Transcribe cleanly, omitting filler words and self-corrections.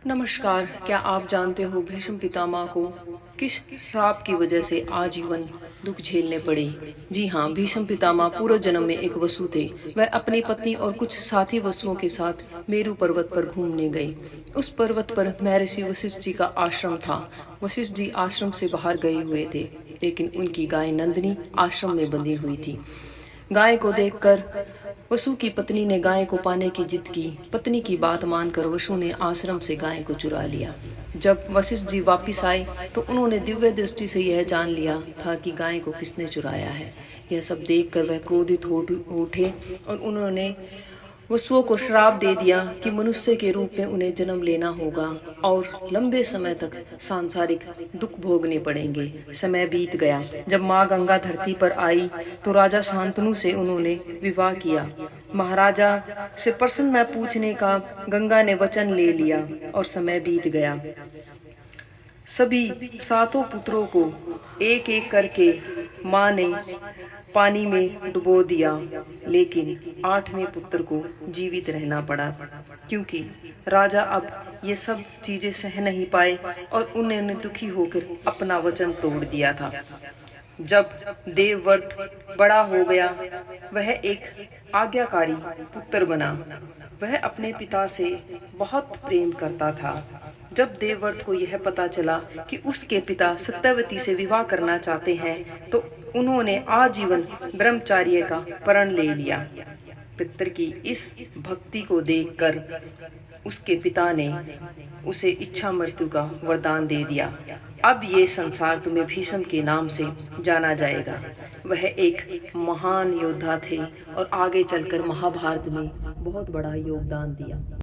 नमस्कार। क्या आप जानते हो भीष्म पितामह को किस श्राप की वजह से आजीवन दुख झेलने पड़े? जी हाँ, भीष्म पितामह पूर्व जन्म में एक वसु थे। वह अपनी पत्नी और कुछ साथी वसुओं के साथ मेरु पर्वत पर घूमने गए। उस पर्वत पर महर्षि वशिष्ठ जी का आश्रम था। वशिष्ठ जी आश्रम से बाहर गए हुए थे, लेकिन उनकी गाय नंदिनी आश्रम में बंधी हुई थी। गाय को देखकर वसु की पत्नी ने गाय को पाने की जिद की। पत्नी की बात मानकर वसु ने आश्रम से गाय को चुरा लिया। जब वशिष्ठ जी वापिस आए तो उन्होंने दिव्य दृष्टि से यह जान लिया था कि गाय को किसने चुराया है। यह सब देखकर वह क्रोधित हो उठे और उन्होंने वसुओं को श्राप दे दिया कि मनुष्य के रूप में उन्हें जन्म लेना होगा और लंबे समय तक सांसारिक दुख भोगने पड़ेंगे। समय बीत गया। जब माँ गंगा धरती पर आई तो राजा शांतनु से उन्होंने विवाह किया। महाराजा से प्रश्न न पूछने का गंगा ने वचन ले लिया और समय बीत गया। सभी सातों पुत्रों को एक एक करके माँ ने पानी में डुबो दिया, लेकिन आठवें पुत्र को जीवित रहना पड़ा, क्योंकि राजा अब ये सब चीजें सह नहीं पाए और उन्होंने दुखी होकर अपना वचन तोड़ दिया था। जब देवव्रत बड़ा हो गया, वह एक आज्ञाकारी पुत्र बना। वह अपने पिता से बहुत प्रेम करता था। जब देवव्रत को यह पता चला कि उसके पिता सत्यवती से विवाह करना चाहते हैं, तो उन्होंने आजीवन ब्रह्मचार्य का प्रण ले लिया। पितर की इस भक्ति को देखकर उसके पिता ने उसे इच्छा मृत्यु का वरदान दे दिया। अब ये संसार तुम्हें भीष्म के नाम से जाना जाएगा। वह एक महान योद्धा थे और आगे चलकर महाभारत में बहुत बड़ा योगदान दिया।